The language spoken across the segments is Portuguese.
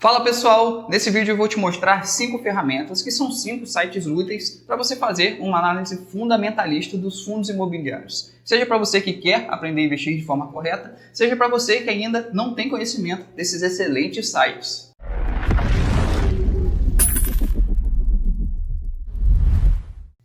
Fala pessoal, nesse vídeo eu vou te mostrar 5 ferramentas que são 5 sites úteis para você fazer uma análise fundamentalista dos fundos imobiliários. Seja para você que quer aprender a investir de forma correta, seja para você que ainda não tem conhecimento desses excelentes sites.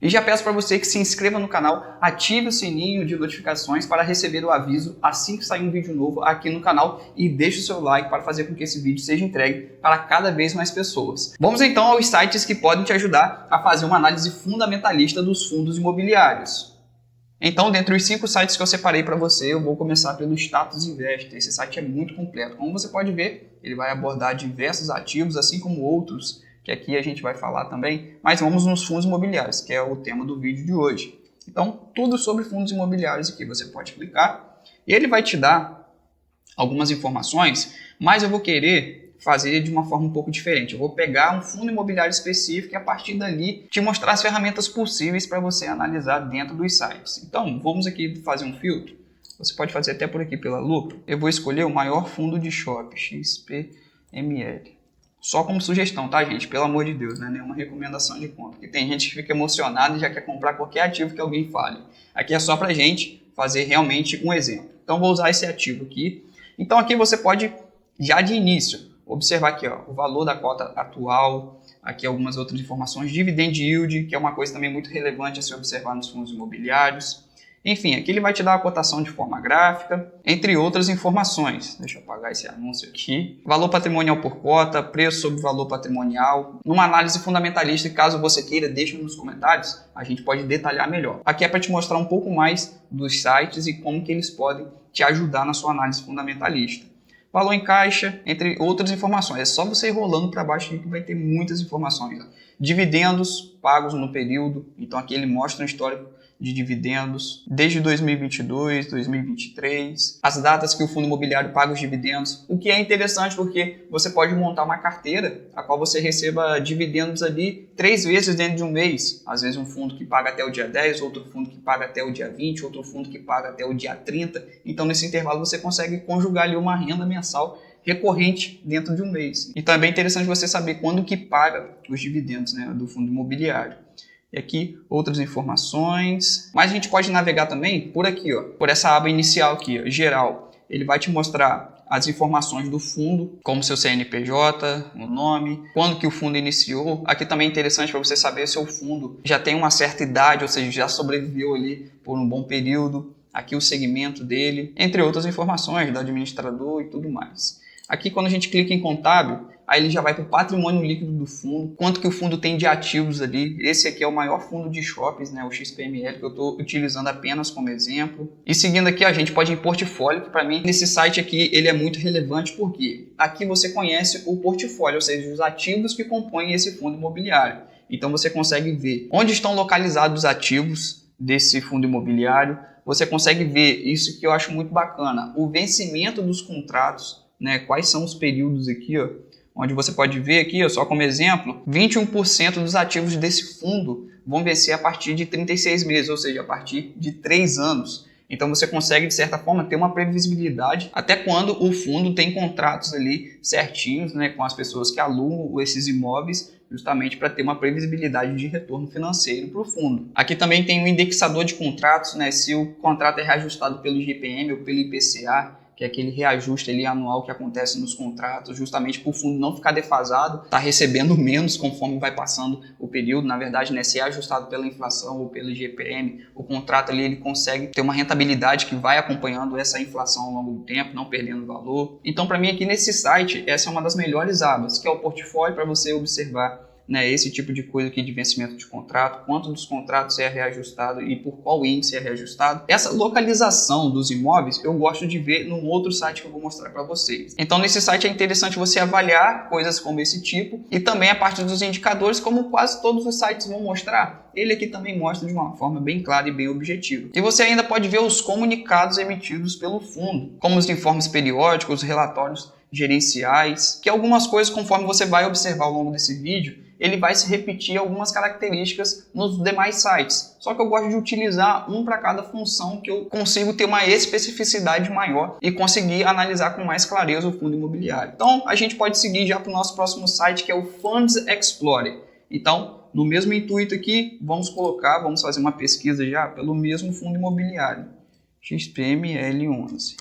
E já peço para você que se inscreva no canal, ative o sininho de notificações para receber o aviso assim que sair um vídeo novo aqui no canal e deixe o seu like para fazer com que esse vídeo seja entregue para cada vez mais pessoas. Vamos então aos sites que podem te ajudar a fazer uma análise fundamentalista dos fundos imobiliários. Então, dentre os 5 sites que eu separei para você, eu vou começar pelo Status Invest. Esse site é muito completo. Como você pode ver, ele vai abordar diversos ativos, assim como outros que aqui a gente vai falar também, mas vamos nos fundos imobiliários, que é o tema do vídeo de hoje. Então, tudo sobre fundos imobiliários aqui, você pode clicar e ele vai te dar algumas informações, mas eu vou querer fazer de uma forma um pouco diferente. Eu vou pegar um fundo imobiliário específico e a partir dali te mostrar as ferramentas possíveis para você analisar dentro dos sites. Então, vamos aqui fazer um filtro. Você pode fazer até por aqui pela lupa. Eu vou escolher o maior fundo de shopping, XPML. Só como sugestão, tá, gente? Pelo amor de Deus, né? Nenhuma recomendação de compra. Porque tem gente que fica emocionada e já quer comprar qualquer ativo que alguém fale. Aqui é só pra gente fazer realmente um exemplo. Então, vou usar esse ativo aqui. Então, aqui você pode, já de início, observar aqui, ó, o valor da cota atual, aqui algumas outras informações, dividend yield, que é uma coisa também muito relevante a se observar nos fundos imobiliários. Enfim, aqui ele vai te dar a cotação de forma gráfica, entre outras informações. Deixa eu apagar esse anúncio aqui. Valor patrimonial por cota, preço sobre valor patrimonial. Numa análise fundamentalista, caso você queira, deixa nos comentários, a gente pode detalhar melhor. Aqui é para te mostrar um pouco mais dos sites e como que eles podem te ajudar na sua análise fundamentalista. Valor em caixa, entre outras informações. É só você ir rolando para baixo que vai ter muitas informações. Dividendos pagos no período. Então aqui ele mostra um histórico de dividendos desde 2022, 2023, as datas que o fundo imobiliário paga os dividendos, o que é interessante porque você pode montar uma carteira a qual você receba dividendos ali 3 vezes dentro de um mês, às vezes um fundo que paga até o dia 10, outro fundo que paga até o dia 20, outro fundo que paga até o dia 30, então nesse intervalo você consegue conjugar ali uma renda mensal recorrente dentro de um mês. Então é bem interessante você saber quando que paga os dividendos, né, do fundo imobiliário. E aqui outras informações, mas a gente pode navegar também por aqui, ó, por essa aba inicial aqui, ó, geral. Ele vai te mostrar as informações do fundo, como seu CNPJ, o nome, quando que o fundo iniciou. Aqui também é interessante para você saber se o fundo já tem uma certa idade, ou seja, já sobreviveu ali por um bom período. Aqui o segmento dele, entre outras informações do administrador e tudo mais. Aqui quando a gente clica em contábil, aí ele já vai para o patrimônio líquido do fundo, quanto que o fundo tem de ativos ali. Esse aqui é o maior fundo de shoppings, né, o XPML, que eu estou utilizando apenas como exemplo. E seguindo aqui, a gente pode ir em portfólio, que para mim, nesse site aqui, ele é muito relevante, porque aqui você conhece o portfólio, ou seja, os ativos que compõem esse fundo imobiliário. Então você consegue ver onde estão localizados os ativos desse fundo imobiliário, você consegue ver isso que eu acho muito bacana, o vencimento dos contratos, né, quais são os períodos aqui, ó, onde você pode ver aqui, ó, só como exemplo, 21% dos ativos desse fundo vão vencer a partir de 36 meses, ou seja, a partir de 3 anos. Então você consegue, de certa forma, ter uma previsibilidade até quando o fundo tem contratos ali certinhos, né, com as pessoas que alugam esses imóveis, justamente para ter uma previsibilidade de retorno financeiro para o fundo. Aqui também tem um indexador de contratos, né, se o contrato é reajustado pelo IGPM ou pelo IPCA, que é aquele reajuste ali anual que acontece nos contratos, justamente para o fundo não ficar defasado, está recebendo menos conforme vai passando o período. Na verdade, né, se é ajustado pela inflação ou pelo IGPM, o contrato ali ele consegue ter uma rentabilidade que vai acompanhando essa inflação ao longo do tempo, não perdendo valor. Então, para mim aqui nesse site, essa é uma das melhores abas, que é o portfólio, para você observar, né, esse tipo de coisa aqui de vencimento de contrato, quanto dos contratos é reajustado e por qual índice é reajustado. Essa localização dos imóveis eu gosto de ver num outro site que eu vou mostrar para vocês. Então nesse site é interessante você avaliar coisas como esse tipo e também a parte dos indicadores, como quase todos os sites vão mostrar. Ele aqui também mostra de uma forma bem clara e bem objetiva. E você ainda pode ver os comunicados emitidos pelo fundo, como os informes periódicos, relatórios gerenciais, que algumas coisas, conforme você vai observar ao longo desse vídeo, ele vai se repetir algumas características nos demais sites. Só que eu gosto de utilizar um para cada função, que eu consigo ter uma especificidade maior e conseguir analisar com mais clareza o fundo imobiliário. Então, a gente pode seguir já para o nosso próximo site, que é o Funds Explorer. Então, no mesmo intuito aqui, vamos fazer uma pesquisa já pelo mesmo fundo imobiliário, XPML11.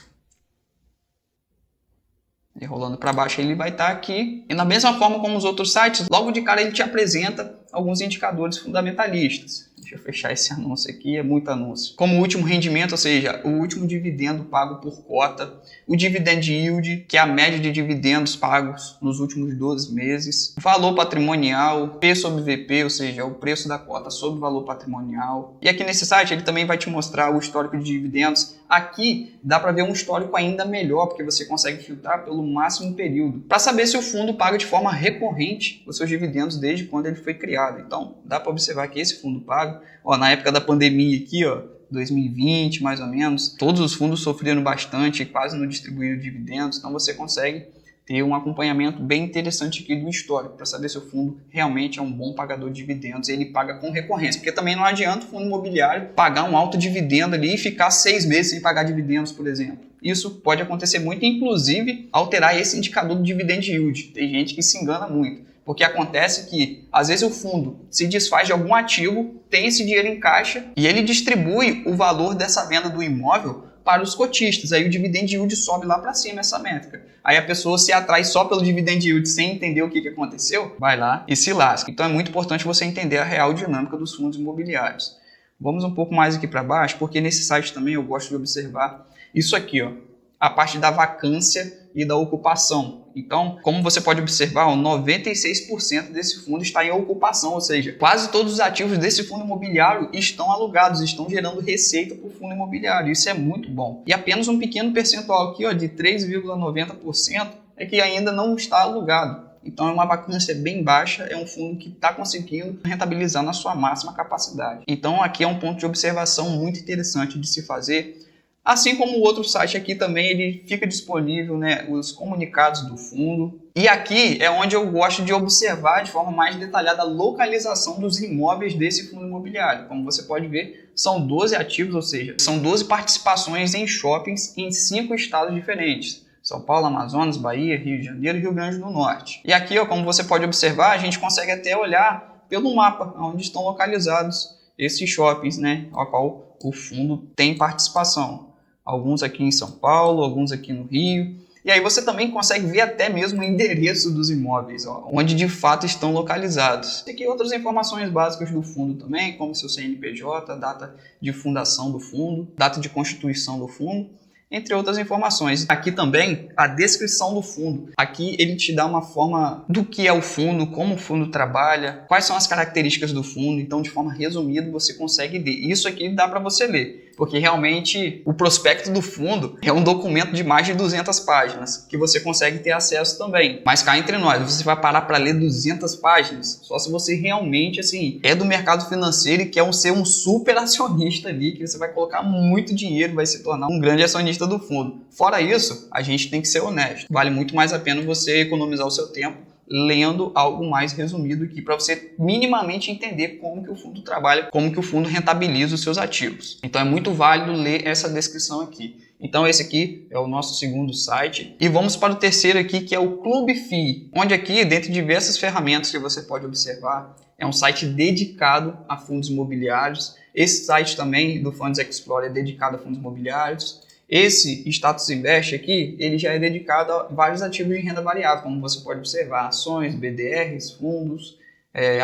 E rolando para baixo ele vai estar aqui. E da mesma forma como os outros sites, logo de cara ele te apresenta alguns indicadores fundamentalistas. Deixa eu fechar esse anúncio aqui, é muito anúncio. Como o último rendimento, ou seja, o último dividendo pago por cota, o dividend yield, que é a média de dividendos pagos nos últimos 12 meses, valor patrimonial, P sobre VP, ou seja, o preço da cota sobre o valor patrimonial. E aqui nesse site ele também vai te mostrar o histórico de dividendos. Aqui dá para ver um histórico ainda melhor, porque você consegue filtrar pelo máximo período, para saber se o fundo paga de forma recorrente os seus dividendos desde quando ele foi criado. Então, dá para observar que esse fundo paga, na época da pandemia aqui, 2020 mais ou menos, todos os fundos sofreram bastante, quase não distribuíram dividendos, então você consegue ter um acompanhamento bem interessante aqui do histórico, para saber se o fundo realmente é um bom pagador de dividendos, ele paga com recorrência, porque também não adianta o fundo imobiliário pagar um alto dividendo ali e ficar 6 meses sem pagar dividendos, por exemplo. Isso pode acontecer muito, inclusive alterar esse indicador do dividend yield. Tem gente que se engana muito, porque acontece que às vezes o fundo se desfaz de algum ativo, tem esse dinheiro em caixa e ele distribui o valor dessa venda do imóvel para os cotistas. Aí o dividend yield sobe lá para cima, essa métrica. Aí a pessoa se atrai só pelo dividend yield sem entender o que aconteceu, vai lá e se lasca. Então é muito importante você entender a real dinâmica dos fundos imobiliários. Vamos um pouco mais aqui para baixo, porque nesse site também eu gosto de observar isso aqui, a parte da vacância e da ocupação. Então, como você pode observar, 96% desse fundo está em ocupação, ou seja, quase todos os ativos desse fundo imobiliário estão alugados, estão gerando receita para o fundo imobiliário. Isso é muito bom. E apenas um pequeno percentual aqui, de 3,90% é que ainda não está alugado. Então é uma vacância bem baixa, é um fundo que está conseguindo rentabilizar na sua máxima capacidade. Então aqui é um ponto de observação muito interessante de se fazer. Assim como o outro site aqui também, ele fica disponível, os comunicados do fundo. E aqui é onde eu gosto de observar de forma mais detalhada a localização dos imóveis desse fundo imobiliário. Como você pode ver, são 12 ativos, ou seja, são 12 participações em shoppings em 5 estados diferentes. São Paulo, Amazonas, Bahia, Rio de Janeiro e Rio Grande do Norte. E aqui, como você pode observar, a gente consegue até olhar pelo mapa onde estão localizados esses shoppings, ao qual o fundo tem participação. Alguns aqui em São Paulo, alguns aqui no Rio. E aí você também consegue ver até mesmo o endereço dos imóveis, onde de fato estão localizados. Tem aqui outras informações básicas do fundo também, como seu CNPJ, data de fundação do fundo, data de constituição do fundo, entre outras informações. Aqui também a descrição do fundo. Aqui ele te dá uma forma do que é o fundo, como o fundo trabalha, quais são as características do fundo. Então, de forma resumida, você consegue ler. Isso aqui dá para você ler, porque realmente o prospecto do fundo é um documento de mais de 200 páginas, que você consegue ter acesso também. Mas cá entre nós, você vai parar para ler 200 páginas só se você realmente é do mercado financeiro e quer ser um super acionista ali, que você vai colocar muito dinheiro, vai se tornar um grande acionista do fundo. Fora isso, a gente tem que ser honesto. Vale muito mais a pena você economizar o seu tempo lendo algo mais resumido aqui, para você minimamente entender como que o fundo trabalha, como que o fundo rentabiliza os seus ativos. Então é muito válido ler essa descrição aqui. Então esse aqui é o nosso segundo site. E vamos para o terceiro aqui, que é o Clube FII, onde aqui, dentre diversas ferramentas que você pode observar, é um site dedicado a fundos imobiliários. Esse site também do Funds Explorer é dedicado a fundos imobiliários. Esse Status Invest aqui, ele já é dedicado a vários ativos de renda variável, como você pode observar, ações, BDRs, fundos,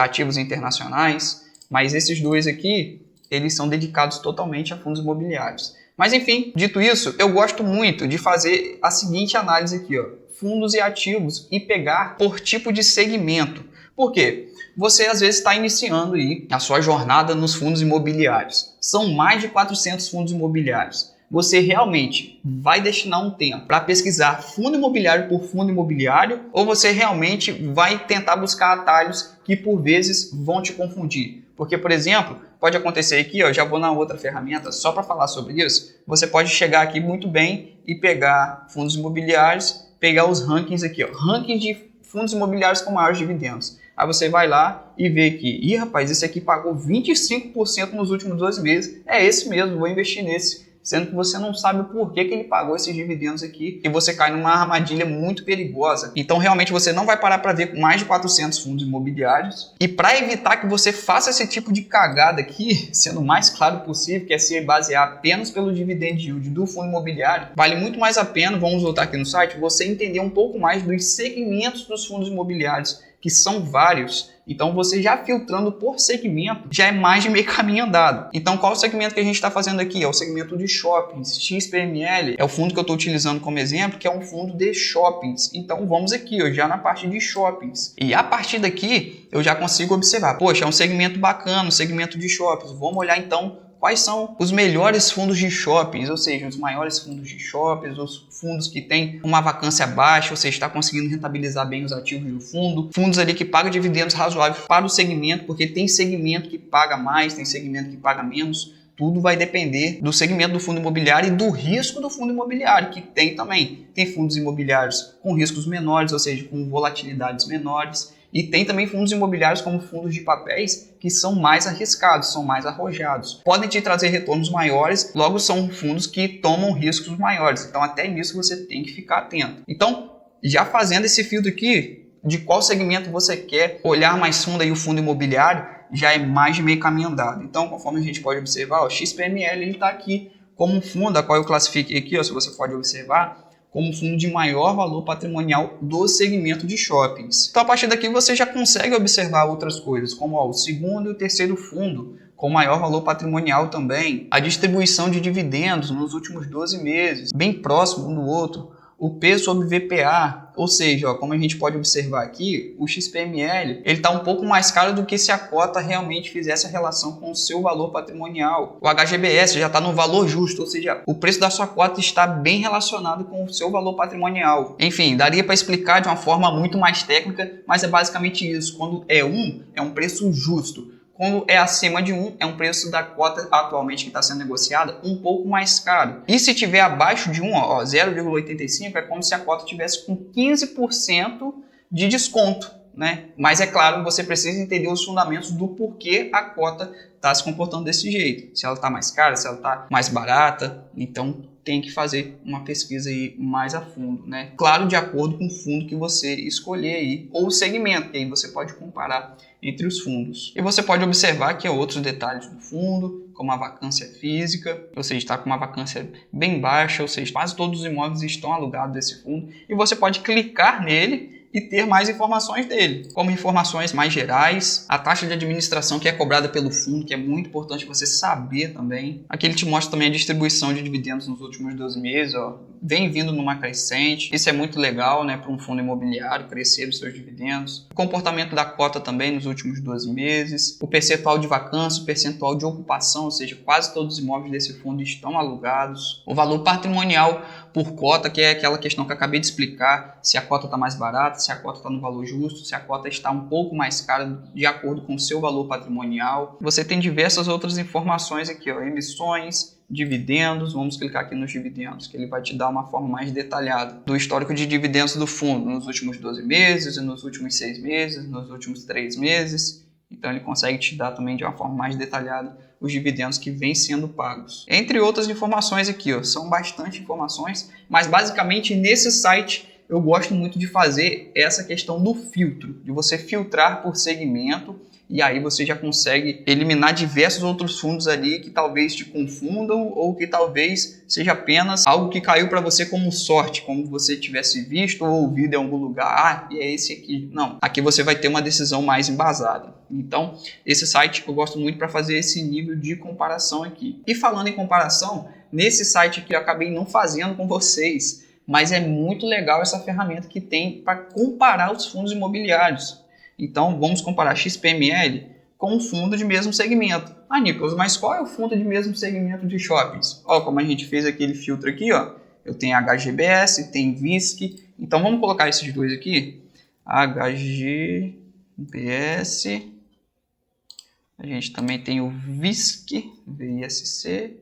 ativos internacionais, mas esses dois aqui, eles são dedicados totalmente a fundos imobiliários. Mas enfim, dito isso, eu gosto muito de fazer a seguinte análise aqui, fundos e ativos, e pegar por tipo de segmento. Por quê? Você às vezes está iniciando aí a sua jornada nos fundos imobiliários. São mais de 400 fundos imobiliários. Você realmente vai destinar um tempo para pesquisar fundo imobiliário por fundo imobiliário, ou você realmente vai tentar buscar atalhos que por vezes vão te confundir? Porque, por exemplo, pode acontecer aqui, já vou na outra ferramenta só para falar sobre isso, você pode chegar aqui muito bem e pegar fundos imobiliários, pegar os rankings aqui, rankings de fundos imobiliários com maiores dividendos. Aí você vai lá e vê que, ih rapaz, esse aqui pagou 25% nos últimos 12 meses, é esse mesmo, vou investir nesse. Sendo que você não sabe o porquê que ele pagou esses dividendos aqui e você cai numa armadilha muito perigosa. Então realmente você não vai parar para ver mais de 400 fundos imobiliários. E para evitar que você faça esse tipo de cagada aqui, sendo o mais claro possível, que é se basear apenas pelo dividend yield do fundo imobiliário, vale muito mais a pena, vamos voltar aqui no site, você entender um pouco mais dos segmentos dos fundos imobiliários, que são vários. Então você já filtrando por segmento, já é mais de meio caminho andado. Então qual o segmento que a gente está fazendo aqui? É o segmento de shoppings. XPML é o fundo que eu estou utilizando como exemplo, que é um fundo de shoppings. Então vamos aqui, ó, já na parte de shoppings. E a partir daqui eu já consigo observar, poxa, é um segmento bacana, um segmento de shoppings. Vamos olhar então quais são os melhores fundos de shoppings, ou seja, os maiores fundos de shoppings, os fundos que têm uma vacância baixa, ou seja, está conseguindo rentabilizar bem os ativos do fundo, fundos ali que pagam dividendos razoáveis para o segmento, porque tem segmento que paga mais, tem segmento que paga menos. Tudo vai depender do segmento do fundo imobiliário e do risco do fundo imobiliário, que tem também. Tem fundos imobiliários com riscos menores, ou seja, com volatilidades menores. E tem também fundos imobiliários como fundos de papéis que são mais arriscados, são mais arrojados. Podem te trazer retornos maiores, logo são fundos que tomam riscos maiores. Então até nisso você tem que ficar atento. Então, já fazendo esse filtro aqui, de qual segmento você quer olhar mais fundo aí o fundo imobiliário, já é mais de meio caminho andado. Então, conforme a gente pode observar, o XPML está aqui como um fundo, a qual eu classifiquei aqui, ó, se você pode observar, como fundo de maior valor patrimonial do segmento de shoppings. Então, a partir daqui, você já consegue observar outras coisas, como ó, o segundo e o terceiro fundo, com maior valor patrimonial também, a distribuição de dividendos nos últimos 12 meses, bem próximo um do outro, o P sobre VPA, ou seja, ó, como a gente pode observar aqui, o XPML ele está um pouco mais caro do que se a cota realmente fizesse a relação com o seu valor patrimonial. O HGBS já está no valor justo, ou seja, o preço da sua cota está bem relacionado com o seu valor patrimonial. Enfim, daria para explicar de uma forma muito mais técnica, mas é basicamente isso. Quando é um preço justo. Quando é acima de 1, é um preço da cota atualmente que está sendo negociada um pouco mais caro. E se tiver abaixo de 1, 0,85, é como se a cota tivesse com 15% de desconto, né? Mas é claro, você precisa entender os fundamentos do porquê a cota está se comportando desse jeito. Se ela está mais cara, se ela está mais barata, então tem que fazer uma pesquisa aí mais a fundo, né? Claro, de acordo com o fundo que você escolher aí, ou o segmento, que aí você pode comparar entre os fundos. E você pode observar aqui outros detalhes do fundo, como a vacância física, ou seja, está com uma vacância bem baixa, ou seja, quase todos os imóveis estão alugados desse fundo, e você pode clicar nele e ter mais informações dele, como informações mais gerais, a taxa de administração que é cobrada pelo fundo, que é muito importante você saber também. Aqui ele te mostra também a distribuição de dividendos nos últimos 12 meses, ó, vem vindo numa crescente. Isso é muito legal, né, para um fundo imobiliário crescer os seus dividendos. O comportamento da cota também nos últimos 12 meses, o percentual de vacância, o percentual de ocupação, ou seja, quase todos os imóveis desse fundo estão alugados. O valor patrimonial por cota, que é aquela questão que eu acabei de explicar, se a cota está mais barata, se a cota está no valor justo, se a cota está um pouco mais cara de acordo com o seu valor patrimonial. Você tem diversas outras informações aqui, ó, emissões, dividendos, vamos clicar aqui nos dividendos, que ele vai te dar uma forma mais detalhada do histórico de dividendos do fundo nos últimos 12 meses, nos últimos 6 meses, nos últimos 3 meses. Então ele consegue te dar também de uma forma mais detalhada os dividendos que vêm sendo pagos. Entre outras informações aqui, ó, são bastante informações, mas basicamente nesse site eu gosto muito de fazer essa questão do filtro, de você filtrar por segmento, e aí você já consegue eliminar diversos outros fundos ali que talvez te confundam ou que talvez seja apenas algo que caiu para você como sorte, como você tivesse visto ou ouvido em algum lugar, e é esse aqui. Não, aqui você vai ter uma decisão mais embasada. Então, esse site eu gosto muito para fazer esse nível de comparação aqui. E falando em comparação, nesse site aqui eu acabei não fazendo com vocês, mas é muito legal essa ferramenta que tem para comparar os fundos imobiliários. Então, vamos comparar XPML com um fundo de mesmo segmento. Ah, Nicolas, mas qual é o fundo de mesmo segmento de shoppings? Ó, como a gente fez aquele filtro aqui, ó, eu tenho HGBS, tem VISC. Então, vamos colocar esses dois aqui. HGBS. A gente também tem o VISC, VISC.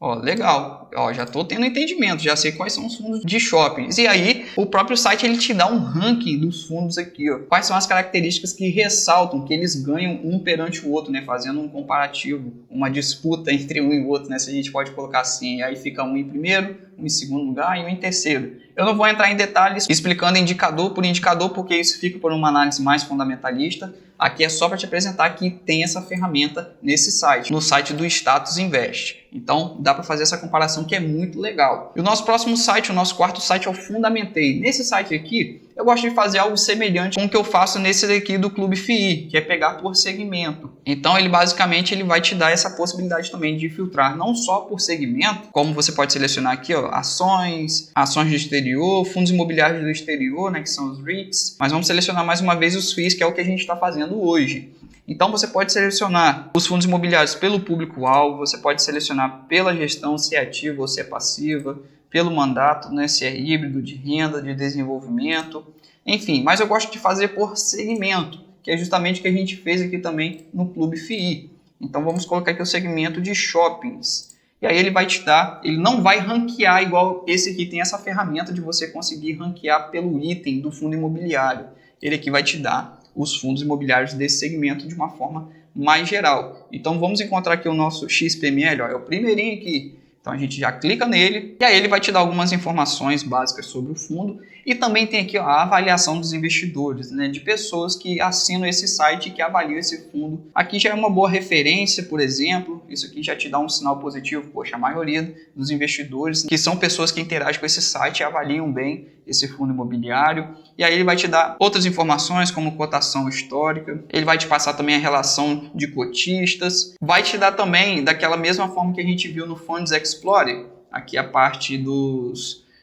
Ó, legal. Ó, já estou tendo entendimento, já sei quais são os fundos de shoppings. E aí, o próprio site ele te dá um ranking dos fundos aqui, ó. Quais são as características que ressaltam, que eles ganham um perante o outro, né? Fazendo um comparativo, uma disputa entre um e o outro, né? Se a gente pode colocar assim. Aí fica um em primeiro, um em segundo lugar e um em terceiro. Eu não vou entrar em detalhes explicando indicador por indicador, porque isso fica por uma análise mais fundamentalista. Aqui é só para te apresentar que tem essa ferramenta nesse site, no site do Status Invest. Então, dá para fazer essa comparação que é muito legal. E o nosso próximo site, o nosso quarto site é o Fundamentei. Nesse site aqui, eu gosto de fazer algo semelhante com o que eu faço nesse daqui do Clube FII, que é pegar por segmento. Então, ele basicamente vai te dar essa possibilidade também de filtrar não só por segmento, como você pode selecionar aqui, ó, ações do exterior, fundos imobiliários do exterior, né, que são os REITs. Mas vamos selecionar mais uma vez os FIIs, que é o que a gente está fazendo hoje. Então você pode selecionar os fundos imobiliários pelo público-alvo, você pode selecionar pela gestão, se é ativa ou se é passiva, pelo mandato, né, se é híbrido, de renda, de desenvolvimento, enfim. Mas eu gosto de fazer por segmento, que é justamente o que a gente fez aqui também no Clube FII. Então vamos colocar aqui o segmento de shoppings. E aí ele vai te dar, ele não vai ranquear igual esse aqui, tem essa ferramenta de você conseguir ranquear pelo item do fundo imobiliário. Ele aqui vai te dar os fundos imobiliários desse segmento de uma forma mais geral. Então vamos encontrar aqui o nosso XPML, ó, é o primeirinho aqui. Então a gente já clica nele e aí ele vai te dar algumas informações básicas sobre o fundo e também tem aqui, ó, a avaliação dos investidores, né, de pessoas que assinam esse site e que avaliam esse fundo. Aqui já é uma boa referência, por exemplo, isso aqui já te dá um sinal positivo, poxa, a maioria dos investidores que são pessoas que interagem com esse site e avaliam bem esse fundo imobiliário. E aí ele vai te dar outras informações como cotação histórica, ele vai te passar também a relação de cotistas, vai te dar também, daquela mesma forma que a gente viu no Funds Explorer, aqui a parte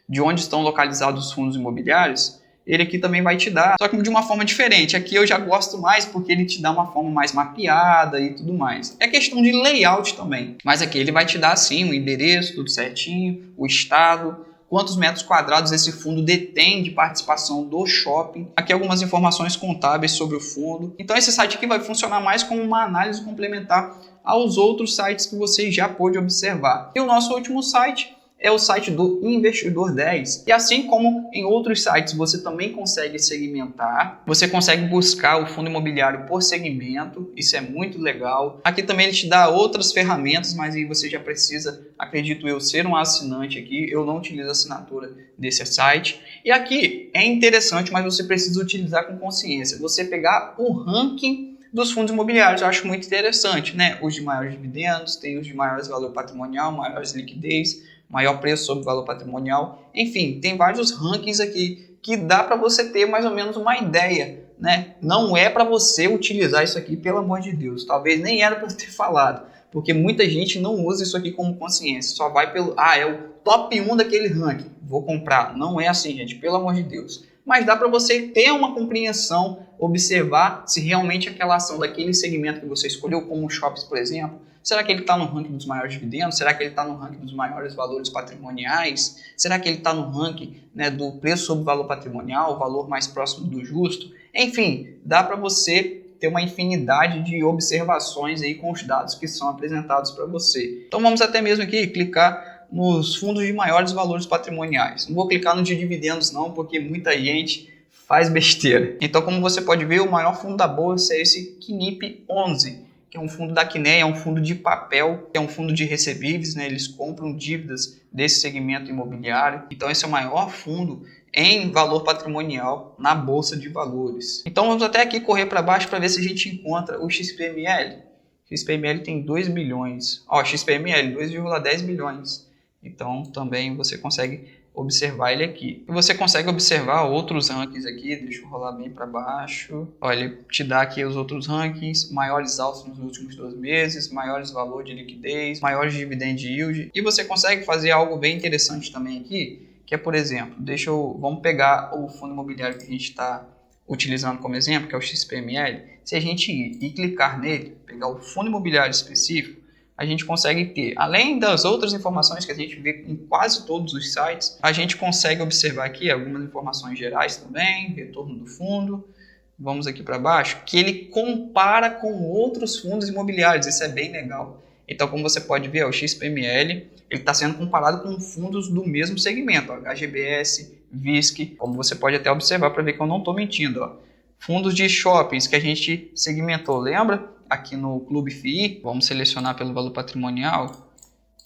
de onde estão localizados os fundos imobiliários, ele aqui também vai te dar, só que de uma forma diferente. Aqui eu já gosto mais porque ele te dá uma forma mais mapeada e tudo mais. É questão de layout também, mas aqui ele vai te dar assim o endereço, tudo certinho, o estado, quantos metros quadrados esse fundo detém de participação do shopping. Aqui algumas informações contábeis sobre o fundo. Então esse site aqui vai funcionar mais como uma análise complementar aos outros sites que você já pôde observar. E o nosso último site é o site do Investidor 10. E assim como em outros sites você também consegue segmentar, você consegue buscar o fundo imobiliário por segmento, isso é muito legal. Aqui também ele te dá outras ferramentas, mas aí você já precisa, acredito eu, ser um assinante aqui. Eu não utilizo a assinatura desse site. E aqui é interessante, mas você precisa utilizar com consciência. Você pegar o ranking dos fundos imobiliários, eu acho muito interessante, né? Os de maiores dividendos, tem os de maiores valor patrimonial, maiores liquidez, maior preço sobre valor patrimonial, enfim, tem vários rankings aqui que dá para você ter mais ou menos uma ideia, né? Não é para você utilizar isso aqui, pelo amor de Deus, talvez nem era para ter falado, porque muita gente não usa isso aqui como consciência, só vai pelo, é o top 1 daquele ranking, vou comprar. Não é assim, gente, pelo amor de Deus. Mas dá para você ter uma compreensão, observar se realmente aquela ação daquele segmento que você escolheu, como shoppings, por exemplo, será que ele está no ranking dos maiores dividendos? Será que ele está no ranking dos maiores valores patrimoniais? Será que ele está no ranking, né, do preço sobre valor patrimonial, o valor mais próximo do justo? Enfim, dá para você ter uma infinidade de observações aí com os dados que são apresentados para você. Então vamos até mesmo aqui clicar nos fundos de maiores valores patrimoniais. Não vou clicar no de dividendos não, porque muita gente faz besteira. Então, como você pode ver, o maior fundo da bolsa é esse QNIP 11, que é um fundo da Quineia, é um fundo de papel, é um fundo de recebíveis, né? Eles compram dívidas desse segmento imobiliário. Então, esse é o maior fundo em valor patrimonial na Bolsa de Valores. Então, vamos até aqui correr para baixo para ver se a gente encontra o XPML. O XPML tem 2 bilhões. XPML, 2,10 bilhões. Então, também você consegue observar ele aqui. E você consegue observar outros rankings aqui, deixa eu rolar bem para baixo. Olha, ele te dá aqui os outros rankings, maiores altos nos últimos 12 meses, maiores valor de liquidez, maiores dividend yield. E você consegue fazer algo bem interessante também aqui, que é, por exemplo, vamos pegar o fundo imobiliário que a gente está utilizando como exemplo, que é o XPML. Se a gente ir e clicar nele, pegar o fundo imobiliário específico, a gente consegue ter, além das outras informações que a gente vê em quase todos os sites, a gente consegue observar aqui algumas informações gerais também, retorno do fundo. Vamos aqui para baixo, que ele compara com outros fundos imobiliários, isso é bem legal. Então, como você pode ver, o XPML ele está sendo comparado com fundos do mesmo segmento, ó, HGBS, VISC, como você pode até observar para ver que eu não estou mentindo. Ó. Fundos de shoppings que a gente segmentou, lembra? Aqui no Clube FII, vamos selecionar pelo valor patrimonial,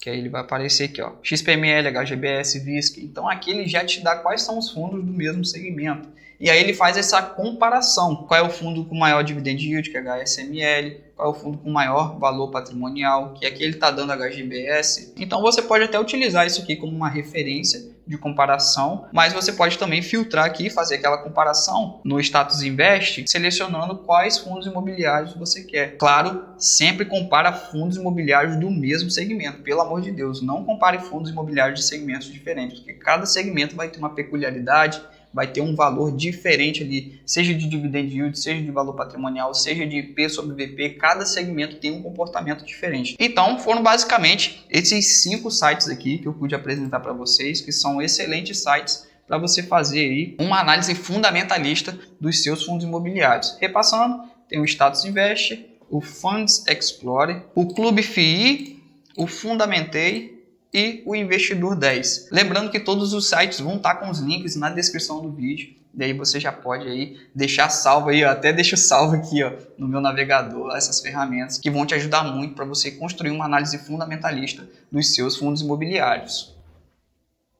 que aí ele vai aparecer aqui, ó, XPML, HGBS, VISC. Então aqui ele já te dá quais são os fundos do mesmo segmento. E aí ele faz essa comparação. Qual é o fundo com maior dividend yield, que é HSML, qual é o fundo com maior valor patrimonial, que aqui ele está dando HGBS. Então você pode até utilizar isso aqui como uma referência de comparação, mas você pode também filtrar aqui e fazer aquela comparação no Status Invest, selecionando quais fundos imobiliários você quer. Claro, sempre compara fundos imobiliários do mesmo segmento, pelo amor de Deus, não compare fundos imobiliários de segmentos diferentes, porque cada segmento vai ter uma peculiaridade, vai ter um valor diferente ali, seja de dividend yield, seja de valor patrimonial, seja de P sobre VP, cada segmento tem um comportamento diferente. Então, foram basicamente esses 5 sites aqui que eu pude apresentar para vocês, que são excelentes sites para você fazer aí uma análise fundamentalista dos seus fundos imobiliários. Repassando, tem o Status Invest, o Funds Explorer, o Clube FII, o Fundamentei e o Investidor 10. Lembrando que todos os sites vão estar com os links na descrição do vídeo. Daí você já pode aí deixar salvo aí, eu até deixo salvo aqui ó, no meu navegador, essas ferramentas que vão te ajudar muito para você construir uma análise fundamentalista dos seus fundos imobiliários.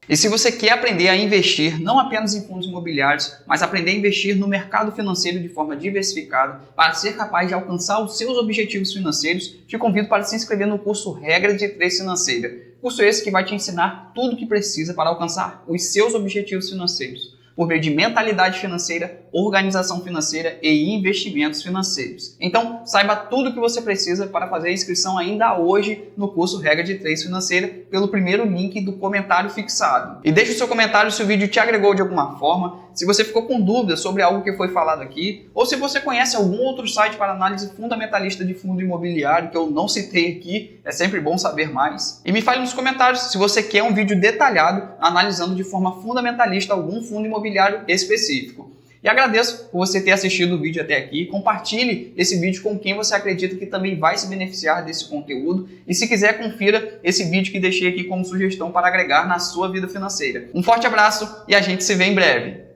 E se você quer aprender a investir não apenas em fundos imobiliários, mas aprender a investir no mercado financeiro de forma diversificada para ser capaz de alcançar os seus objetivos financeiros, te convido para se inscrever no curso Regra de Três Financeira. Curso esse que vai te ensinar tudo o que precisa para alcançar os seus objetivos financeiros, por meio de mentalidade financeira, organização financeira e investimentos financeiros. Então, saiba tudo o que você precisa para fazer a inscrição ainda hoje no curso Regra de Três Financeira pelo primeiro link do comentário fixado. E deixe o seu comentário se o vídeo te agregou de alguma forma, se você ficou com dúvidas sobre algo que foi falado aqui, ou se você conhece algum outro site para análise fundamentalista de fundo imobiliário que eu não citei aqui, é sempre bom saber mais. E me fale nos comentários se você quer um vídeo detalhado analisando de forma fundamentalista algum fundo imobiliário específico. E agradeço por você ter assistido o vídeo até aqui. Compartilhe esse vídeo com quem você acredita que também vai se beneficiar desse conteúdo. E se quiser, confira esse vídeo que deixei aqui como sugestão para agregar na sua vida financeira. Um forte abraço e a gente se vê em breve.